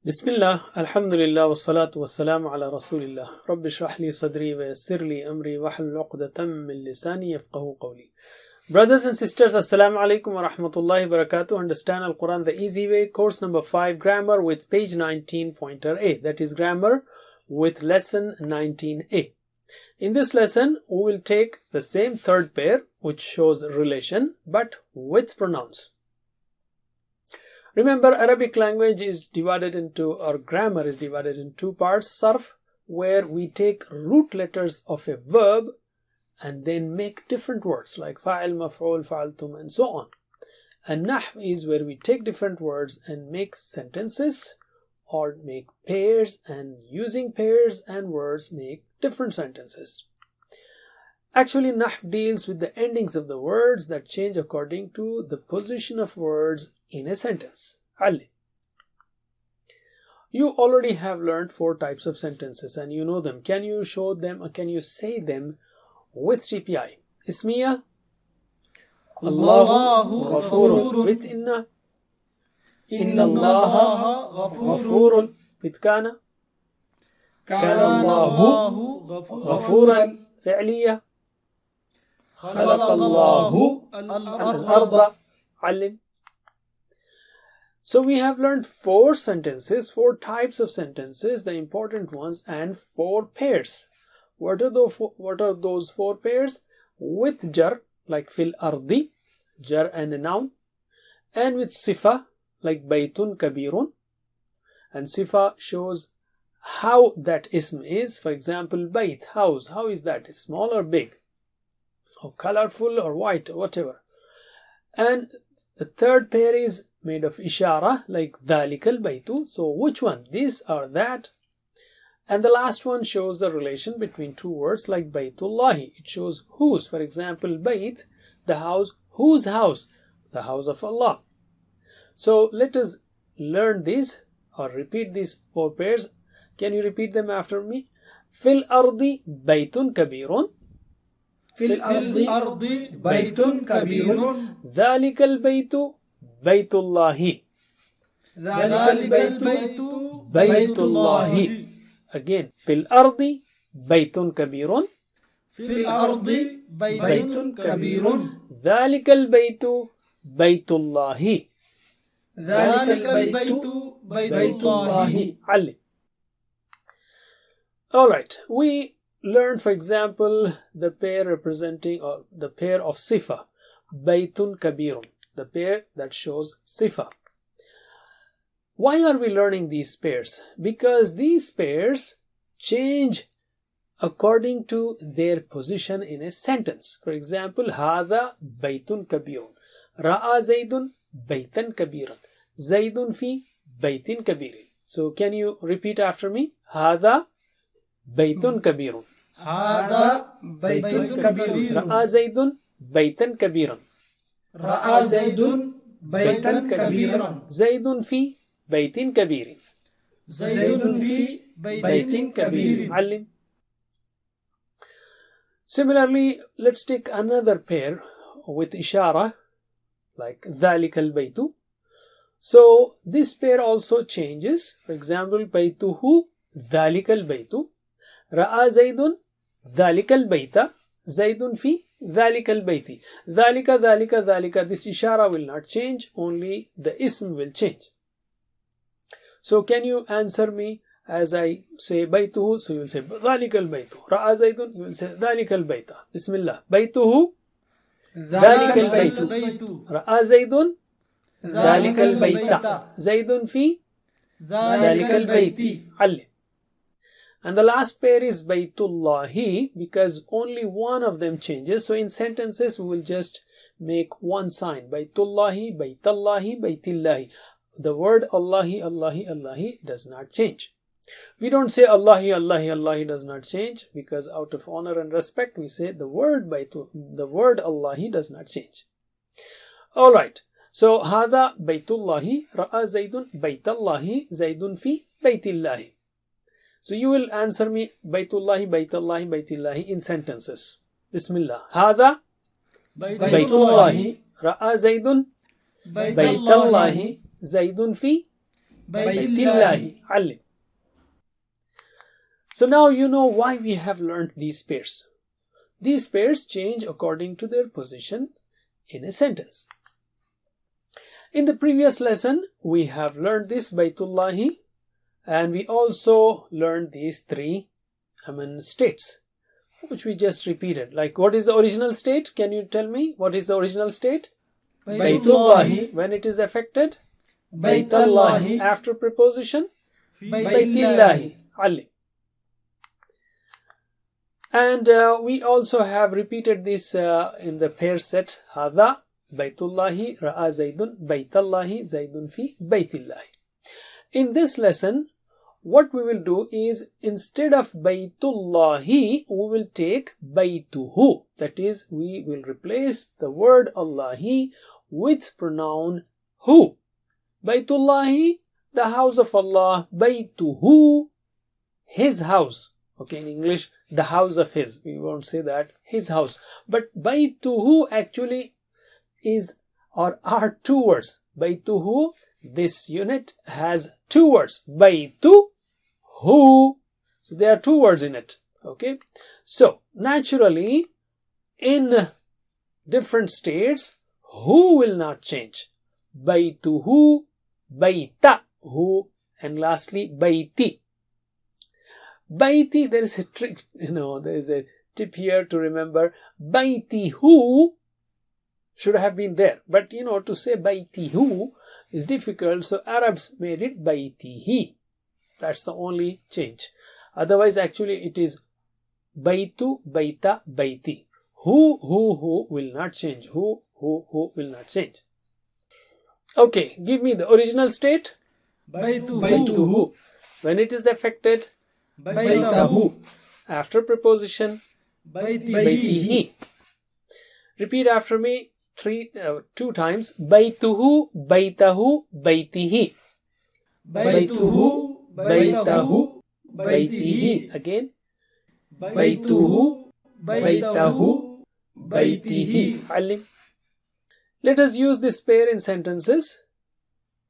Bismillah, alhamdulillah, wassalatu wassalamu ala rasulillah. Rabbi shrah li sadri wa yassir li amri wahlul 'uqdatam min lisani yafqahu qawli. Brothers and sisters, assalamu alaikum wa rahmatullahi wa barakatuh. Understand Al-Quran the easy way. Course number 5, grammar with page 19, pointer A. That is grammar with lesson 19A. In this lesson, we will take the same third pair which shows relation but with pronouns. Remember, Arabic language is divided into, or grammar is divided in two parts. Sarf, where we take root letters of a verb and then make different words like fa'il, maf'ul, fa'altum and so on. And nahw is where we take different words and make sentences or make pairs, and using pairs and words make different sentences. Actually, nahw deals with the endings of the words that change according to the position of words in a sentence. Ali. You already have learned 4 types of sentences and you know them. Can you show them or can you say them with TPI? Ismiya, Allahu Ghafurun. With inna, Inna Allaha Ghafurun. With kana, Kana Allahu Ghafuran. Fi'liya, خلق الله الأرض. علم. So we have learned 4 sentences, 4 types of sentences, the important ones, and 4 pairs. What are those 4 pairs? With jar, like fil ardi, jar and a noun, and with sifa, like baytun kabirun, and sifa shows how that ism is. For example, bayt, house. How is that? Small or big? Or colorful or white, or whatever. And the third pair is made of ishara, like dhalikal baytu. So which one? This or that? And the last one shows the relation between 2 words like baytullahi. It shows whose. For example, bayt, the house. Whose house? The house of Allah. So let us learn these or repeat these 4 pairs. Can you repeat them after me? Fil ardi baytun kabirun. في الأرض بيت كبير ذلك البيت بيت الله. ذلك البيت بيت الله. Again, في الأرض بيت كبير. في الأرض بيت كبير ذلك البيت بيت الله. ذلك البيت بيت الله. علم. Alright, we learned, for example, the pair representing, or the pair of sifa, baytun kabirun, the pair that shows sifa. Why are we learning these pairs? Because these pairs change according to their position in a sentence. For example, hadha baytun kabirun, ra'a zaydun baytan kabiran, zaydun fi baytin kabirin. So can you repeat after me? Hadha baytun kabirun. هذا بيت كبير رأى زيد بيتا كبيرا. رأى زيد بيتا كبيرا زيد في بيت كبير. زيد في بيت كبير. علم. Similarly, let's take another pair with ishara like ذلك البيت. So this pair also changes. For example, بيته ذلك البيت. رأى زيد ذلك البيت. زيد في ذلك البيت. ذلك. This ishara will not change, only the ism will change. So can you answer me as I say بيته? So you will say ذلك البيت. رأى زيد, you will say ذلك البيت. Bismillah. بيته ذلك البيت. رأى زيد ذلك البيت. زيد في ذلك البيت. علم. And the last pair is baytullahi, because only one of them changes. So in sentences, we will just make one sign. Baytullahi, baytallahi, baytillahi. The word Allahi, Allahi, Allahi does not change. We don't say Allahi, Allahi, Allahi does not change, because out of honor and respect, we say the word Allahi does not change. Alright. So, hada baytullahi, ra'a zaydun baytallahi, zaydun fi baytillahi. So you will answer me baytullahi, baytallahi, baytillahi in sentences. Bismillah. Hada baytullahi, ra'a zaydun baytallahi, zaydun fi بيت الله. علم. So now you know why we have learned these pairs. These pairs change according to their position in a sentence. In the previous lesson, we have learned this Baytullahi, and we also learned these three states, which we just repeated. Like, what is the original state? Can you tell me what is the original state? Baytullahi. When it is affected? Baytullahi. After preposition? Baytillahi. Ali. And we also have repeated this in the pair set. Hada Baytullahi Ra'a Zaydun Baytallahi Zaydun fi Baytillahi. In this lesson, what we will do is, instead of Baytullahi, we will take Baytuhu. That is, we will replace the word Allahi with pronoun hu. Baytullahi, the house of Allah. Baytuhu, his house. Okay, in English, the house of his. We won't say that, his house. But Baytuhu actually is or are two words. Baytuhu, this unit has two words. Baytuhu. So there are two words in it. Okay. So naturally, in different states, who will not change. Baytuhu, baytahu, and lastly bayti. Bayti, there is a trick, there is a tip here to remember. Baytihu should have been there, but to say Baytihu is difficult, so Arabs made it Baytihi. That's the only change. Otherwise, actually, it is Baytu, Bayta, Bayti. Who will not change. Who will not change. Okay, give me the original state. Baytuhu. When it is affected? Baytahu. After preposition? Baytihi. Repeat after me two times. Baytuhu, Baytahu, Baytihi. Baytuhu, Baytahu, Baytihi. Again. Baytuhu, Baytahu, Baytihi. Ali. Let us use this pair in sentences,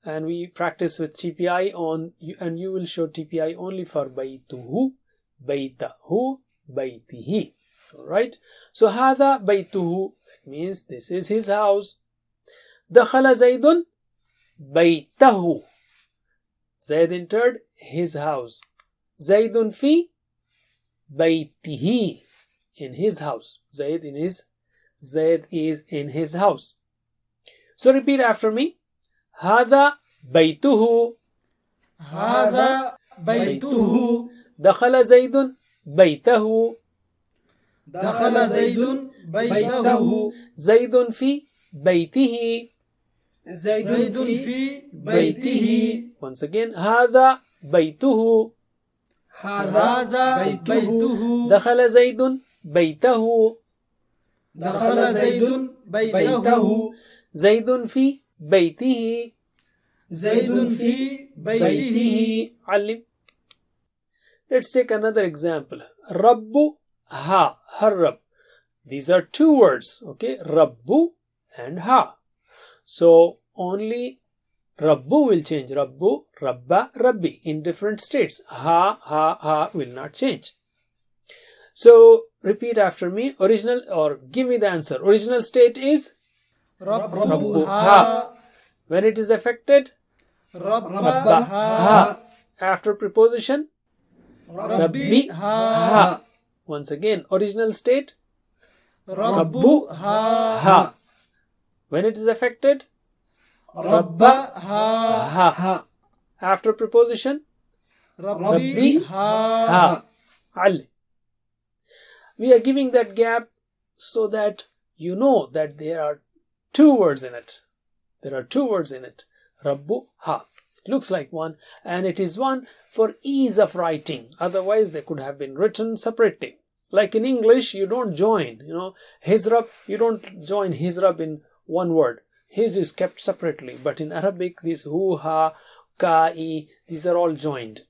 and we practice with TPI on, and you will show TPI only for Baytuhu, Baytahu, Baytihi. Alright. So Hada Baytuhu means this is his house. Dakhala Zaydun Baytahu. Zayd entered his house. Zaydun fi Baytihi, in his house. Zayd is in his house. So repeat after me. Hada Baytuhu. Hada Baytuhu. Dakhala Zaydun Baytahu. Dakhala Zaydun Baytahu. Zaydun fi Baytihi. Zaydun fi Baytihi. Once again, Hada Baytuhu. Hada Baytuhu. Dakhala Zaydun Baytahu. Dakhala Zaydun Baytahu. Zaydun fi Baytihi. Zaydun fi Baytihi. Alim. Let's take another example. Rabbu ha, Harrab. These are two words. Okay, Rabbu and ha. So only Rabbu will change. Rabbu, Rabba, Rabbi in different states. Ha will not change. So repeat after me. Original, or give me the answer. Original state is Rabbu ha. When it is affected? Rabba ha. After preposition? Rabbi ha. Once again, original state? Rabbu ha. When it is affected? Rabba ha. After preposition? Rabbi ha. Ali. We are giving that gap so that you know that there are two words in it. Rabbu ha. It looks like one, and it is one for ease of writing. Otherwise, they could have been written separately. Like in English, you don't join, Hizrab, you don't join Hizrab in one word. His is kept separately. But in Arabic, these hu, ha, ka, i, these are all joined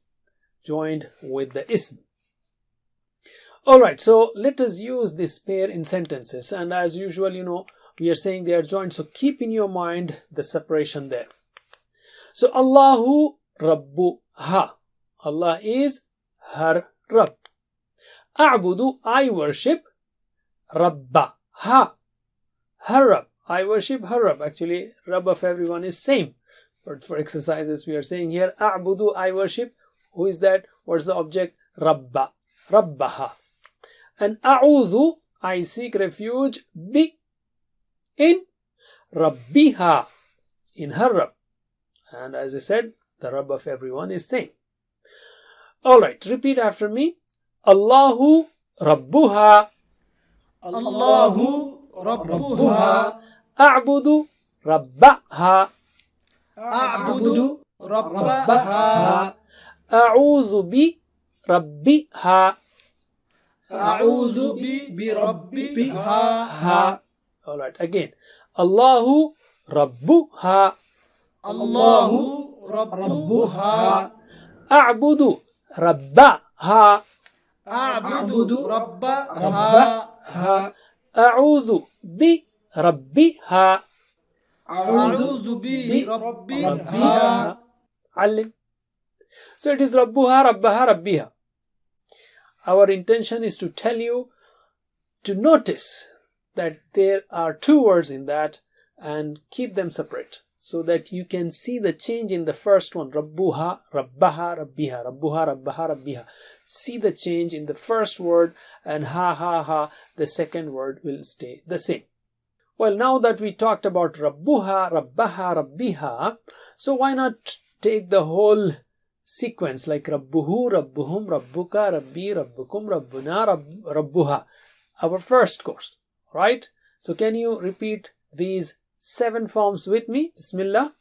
with the ism. Alright, so let us use this pair in sentences. And as usual, we are saying they are joined. So keep in your mind the separation there. So Allahu Rabbuha. Allah is her Rabb. A'budu, I worship Rabbaha. Her Rabb. I worship her Rabb. Actually, Rabb of everyone is same. But for exercises, we are saying here, A'budu, I worship. Who is that? What's the object? Rabba. Rabbaha. And A'udhu, I seek refuge in Rabbiha. In her Rabb. And as I said, the Rabb of everyone is same. Alright, repeat after me. Allahu Rabbuha. Allahu Rabbuha. A'budu Rabbaha. A'budu Rabbaha. A'udhu bi Rabbiha. A'udhu bi Rabbiha. Alright, again. Allahu Rabbuha. Allahu Rabbuha. A'budu Rabbaha. A'budu Rabbaha. A'udhu bi Rabbiha. A'udhu bi Rabbiha. Alim. So it is Rabbuha, Rabbaha, Rabbiha. Our intention is to tell you to notice that there are two words in that and keep them separate so that you can see the change in the first one. Rabbuha, Rabbaha, Rabbiha. Rabbuha, Rabbaha, Rabbiha. See the change in the first word, and ha, the second word will stay the same. Well, now that we talked about Rabbuha, Rabbaha, Rabbiha, so why not take the whole sequence like Rabbuhu, Rabbuhum, Rabbuka, Rabbi, Rabbukum, Rabbuna, Rabbuha. Our first course, right? So can you repeat these 7 forms with me? Bismillah.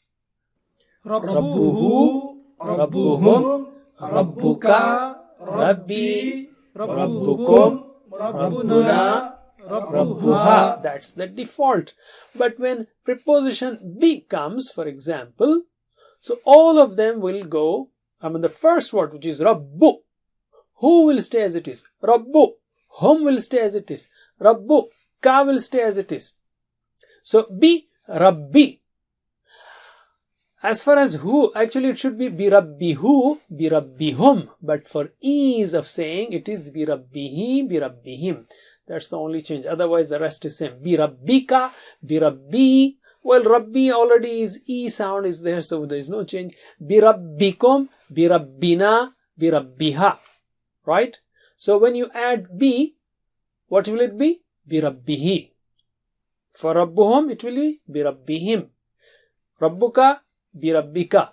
Rabbuhu, Rabbuhum, Rabbuka, Rabbi, Rabbukum, Rabbuna, Rabbuha. That's the default. But when preposition be comes, for example, so all of them will go, the first word, which is Rabbu, who will stay as it is? Rabbu. Hum will stay as it is. Rabbu. Ka will stay as it is. So be Rabbi. As far as who, actually it should be Rabbihu, Rabbihum. But for ease of saying, it is Rabbihi, Rabbihim. That's the only change. Otherwise, the rest is same. Rabbika, Rabbi. Well, Rabbi already is E sound is there, so there is no change. Rabbikum, Rabbina, Rabbiha. Right? So when you add B, what will it be? Rabbihi. For Rabbuhum, it will be Rabbihim. Rabbuka, Rabbika.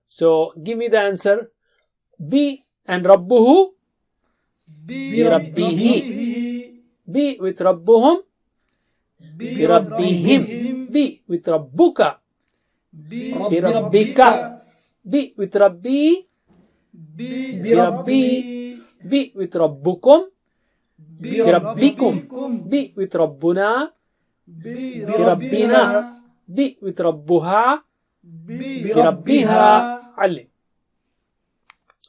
So give me the answer. B and Rabbuhu, Rabbihi. B with Rabbuhum, Rabbihim. B with Rabbuka, Rabbika. B with Rabbi, Rabbi. B with Rabbukum, Rabbikum. B with Rabbuna, Rabbina. B with Rabbuha, Rabbiha. Ali.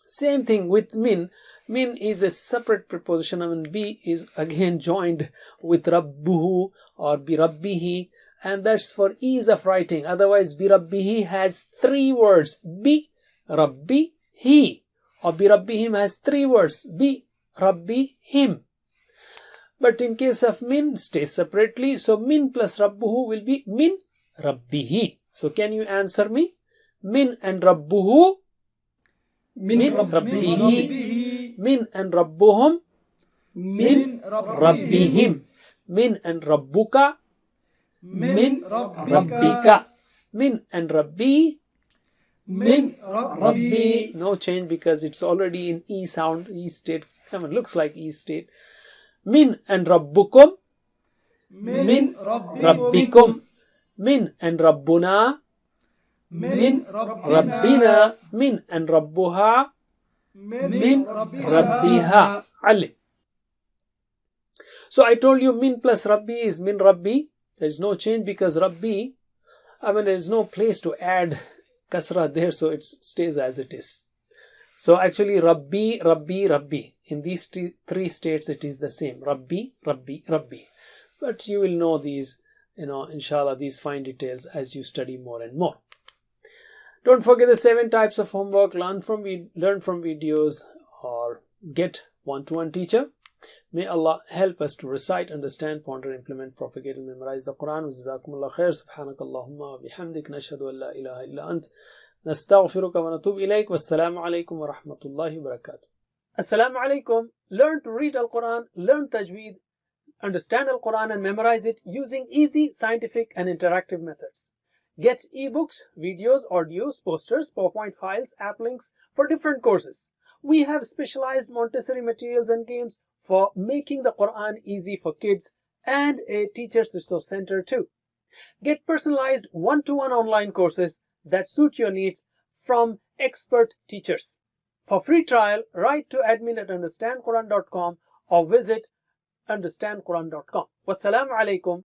Same thing with min. Min is a separate preposition. B is again joined with Rabbuhu or Birabbihi, and that's for ease of writing. Otherwise, Birabbihi has 3 words. Birabbihi. Or Birabbihim has 3 words. Birabbihim. But in case of min, stays separately. So min plus Rabbuhu will be min Rabbihi. So can you answer me? Min and Rabbuhu, min Rabbihi. Min and Rabbuhum, min Rabbihim. Min and Rabbuka, min Rabbika. Min and Rabbi, min Rabbi. No change because it's already in E sound, E state. Looks like E state. Min and Rabbukum, min Rabbikum. Min and Rabbuna, min Rabbina. Min and Rabbuha, min Rabbiha. Ali. So I told you min plus Rabbi is min Rabbi. There is no change because Rabbi, there is no place to add kasra there, so it stays as it is. So actually Rabbi, Rabbi, Rabbi. In these 3 states it is the same. Rabbi, Rabbi, Rabbi. But you will know these, inshallah, these fine details as you study more and more. Don't forget the 7 types of homework. Learn from videos or get one-to-one teacher. May Allah help us to recite, understand, ponder, implement, propagate and memorize the Quran. Jazakumullah khair. Subhanakallahumma wa bihamdik. Nashhadu an la ilaha illa ant. Nastaghfiruka wa natubu ilayk. Wassalamu alaikum wa rahmatullahi wa barakatuh. Assalamu alaikum. Learn to read Al-Quran, learn Tajweed, understand Al-Quran and memorize it using easy, scientific and interactive methods. Get ebooks, videos, audios, posters, PowerPoint files, app links for different courses. We have specialized Montessori materials and games for making the Quran easy for kids and a teacher's resource center too. Get personalized one-to-one online courses that suit your needs from expert teachers. For free trial, write to admin@understandquran.com or visit understandquran.com. Wassalamu alaikum